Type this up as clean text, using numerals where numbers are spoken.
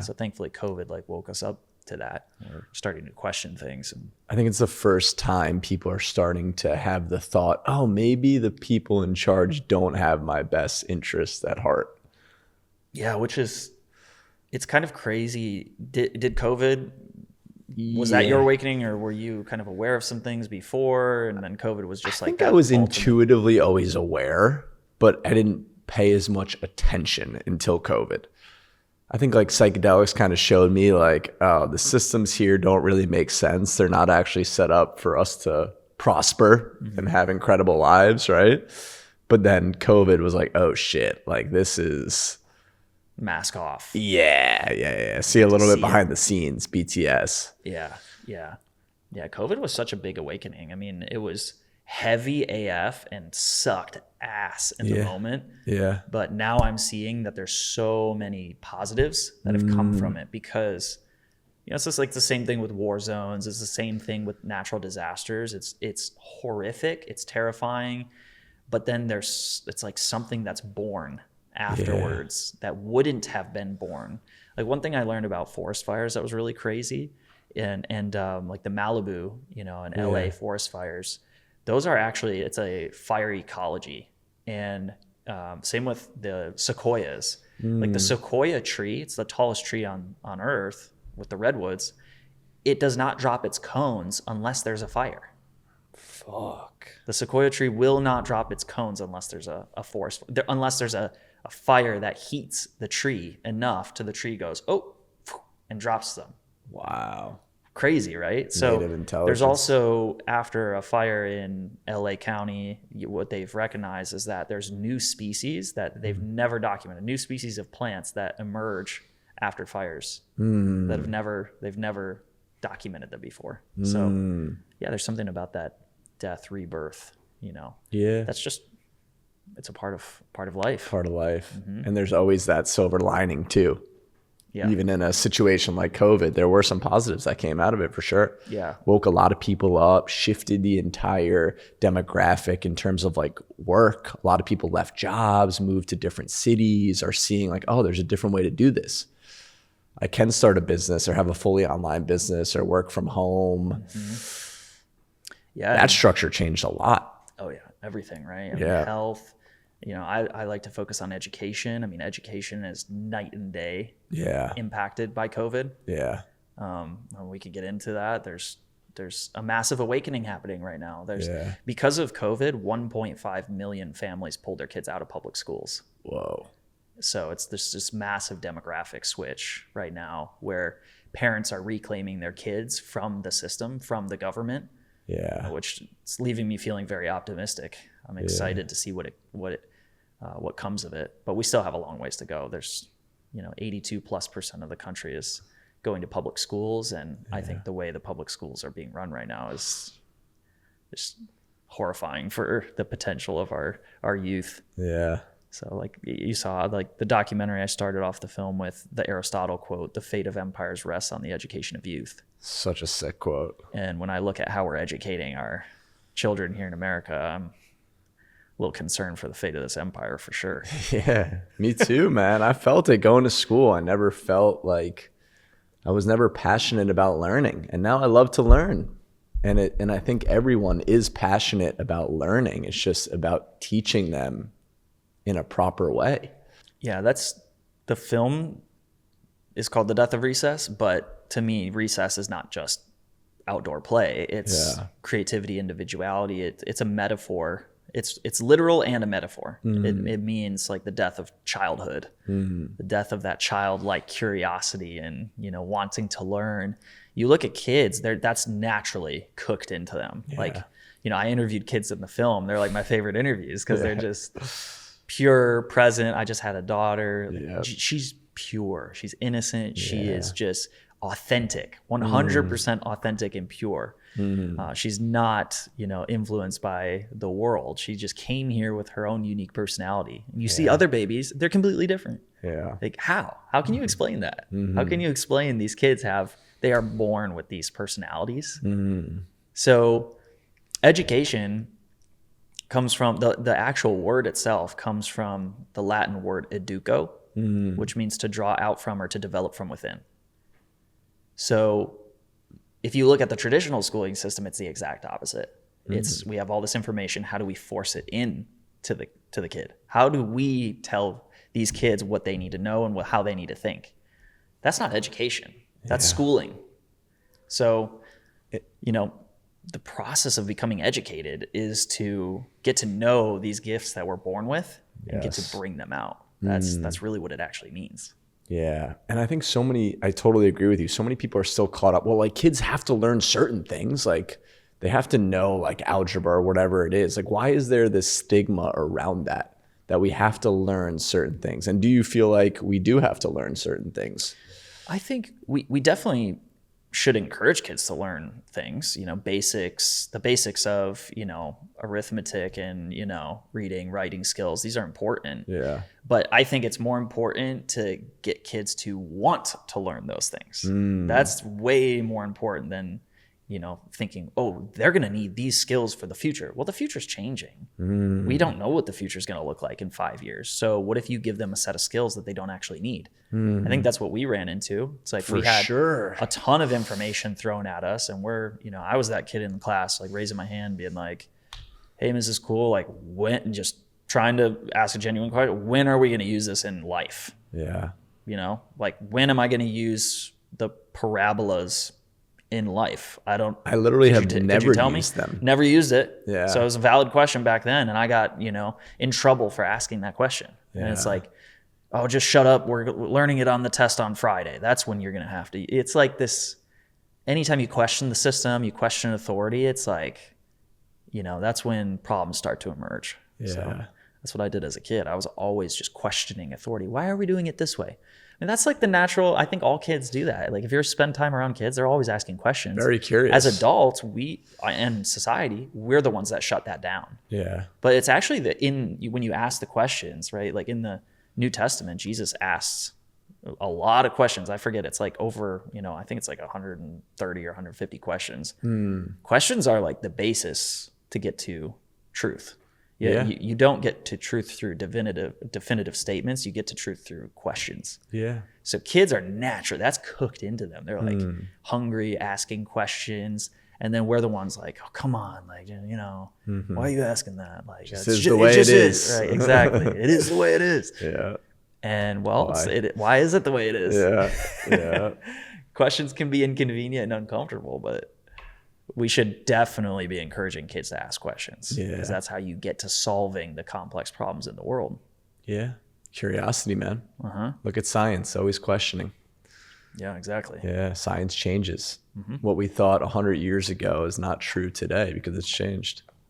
So thankfully COVID like woke us up to that. We're starting to question things. And I think it's the first time people are starting to have the thought, oh, maybe the people in charge don't have my best interests at heart. yeah, it's kind of crazy. Did COVID, was that your awakening, or were you kind of aware of some things before and then COVID was just I like think that I was ultimate- intuitively always aware, but I didn't pay as much attention until COVID. I think like psychedelics kind of showed me like, oh, the systems here don't really make sense. They're not actually set up for us to prosper and have incredible lives, right? But then COVID was like, oh shit, like this is, mask off. yeah. See a little bit behind the scenes, BTS. Yeah. COVID was such a big awakening. I mean, it was heavy AF and sucked ass in the moment. Yeah. But now I'm seeing that there's so many positives that have come from it, because it's just like the same thing with war zones. It's the same thing with natural disasters. It's horrific. It's terrifying. But then it's like something that's born afterwards that wouldn't have been born. Like one thing I learned about forest fires that was really crazy, and like the Malibu, and LA forest fires, those are actually, it's a fire ecology. And same with the sequoias. Like the sequoia tree, it's the tallest tree on earth with the redwoods. It does not drop its cones unless there's a fire. Fuck. The sequoia tree will not drop its cones unless there's a forest, unless there's a fire that heats the tree enough to the tree goes, oh, and drops them. Wow. Crazy, right? So Native intelligence. there's also, after a fire in LA County, what they've recognized is that there's new species that they've never documented, new species of plants that emerge after fires that they've never documented them before. So yeah, there's something about that death, rebirth, Yeah. that's just, it's a part of life. Part of life. And there's always that silver lining too. Yeah. Even in a situation like COVID, there were some positives that came out of it for sure. Yeah. Woke a lot of people up, shifted the entire demographic in terms of like work. A lot of people left jobs, moved to different cities, are seeing like, oh, there's a different way to do this. I can start a business or have a fully online business or work from home. Yeah. That structure changed a lot. Oh yeah. Everything, right? I mean, Yeah. health, I like to focus on education. I mean, education is night and day Yeah. impacted by COVID. Yeah. And we could get into that. There's a massive awakening happening right now. Yeah. Because of COVID, 1.5 million families pulled their kids out of public schools. Whoa. So it's this massive demographic switch right now where parents are reclaiming their kids from the system, from the government. Yeah. Which is leaving me feeling very optimistic. I'm excited to see what comes of it. But we still have a long ways to go. There's 82+% of the country is going to public schools, and I think the way the public schools are being run right now is just horrifying for the potential of our youth. Yeah. So like you saw, like the documentary, I started off the film with the Aristotle quote, "The fate of empires rests on the education of youth." Such a sick quote. And when I look at how we're educating our children here in America, I'm a little concerned for the fate of this empire for sure. Yeah, me too, man. I felt it going to school. I never felt like I was never passionate about learning, and now I love to learn. And I think everyone is passionate about learning. It's just about teaching them in a proper way. Yeah, the film is called The Death of Recess, but to me, recess is not just outdoor play. It's creativity, individuality. It's a metaphor. It's literal and a metaphor. It means like the death of childhood, the death of that childlike curiosity and wanting to learn. You look at kids; that's naturally cooked into them. Yeah. Like I interviewed kids in the film. They're like my favorite interviews because they're just pure, present. I just had a daughter. Yeah. She's pure. She's innocent. She is just authentic, 100% authentic and pure. She's not, influenced by the world. She just came here with her own unique personality. And you see other babies, they're completely different. Yeah. Like how can you explain that? How can you explain these kids they are born with these personalities? So education comes from the actual word itself comes from the Latin word educo, which means to draw out from or to develop from within. So if you look at the traditional schooling system, it's the exact opposite. We have all this information. How do we force it in to the kid? How do we tell these kids what they need to know and how they need to think? That's not education. That's schooling. So, the process of becoming educated is to get to know these gifts that we're born with and get to bring them out. That's really what it actually means. Yeah. And I think I totally agree with you. So many people are still caught up. Well, like kids have to learn certain things. Like they have to know like algebra or whatever it is. Like why is there this stigma around that we have to learn certain things? And do you feel like we do have to learn certain things? I think we definitely should encourage kids to learn things, the basics of, arithmetic and, reading, writing skills. These are important. Yeah. But I think it's more important to get kids to want to learn those things. That's way more important than, thinking, oh, they're going to need these skills for the future. Well, the future's changing. We don't know what the future's going to look like in 5 years. So what if you give them a set of skills that they don't actually need? I think that's what we ran into. It's like we had a ton of information thrown at us, and I was that kid in the class, like raising my hand, being like, hey, Mrs. Cool, like when, and just trying to ask a genuine question. When are we going to use this in life? Yeah. Like when am I going to use the parabolas in life? I literally have never used them. Never used it. Yeah. So it was a valid question back then, and I got, in trouble for asking that question. Yeah. And it's like, oh, just shut up. We're learning it on the test on Friday. That's when you're going to have to. It's like this, anytime you question the system, you question authority, it's like, that's when problems start to emerge. Yeah. So that's what I did as a kid. I was always just questioning authority. Why are we doing it this way? And that's like the natural, I think all kids do that. Like if you spend time around kids, they're always asking questions. Very curious. As adults, and society, we're the ones that shut that down. Yeah. But it's actually when you ask the questions, right? Like in the New Testament, Jesus asks a lot of questions. I forget, it's like over, I think it's like 130 or 150 questions. Questions are like the basis to get to truth. You don't get to truth through definitive statements. You get to truth through questions. Yeah. So kids are natural. That's cooked into them. They're like hungry, asking questions. And then we're the ones like, oh, come on. Like, why are you asking that? Like, this is the way it is. Right, exactly. It is the way it is. Yeah. And why is it the way it is? Yeah. Yeah. Questions can be inconvenient and uncomfortable, but we should definitely be encouraging kids to ask questions, because that's how you get to solving the complex problems in the world. Yeah. Curiosity, man. Look at science, always questioning. Yeah, exactly. Yeah. Science changes. What we thought 100 years ago is not true today because it's changed.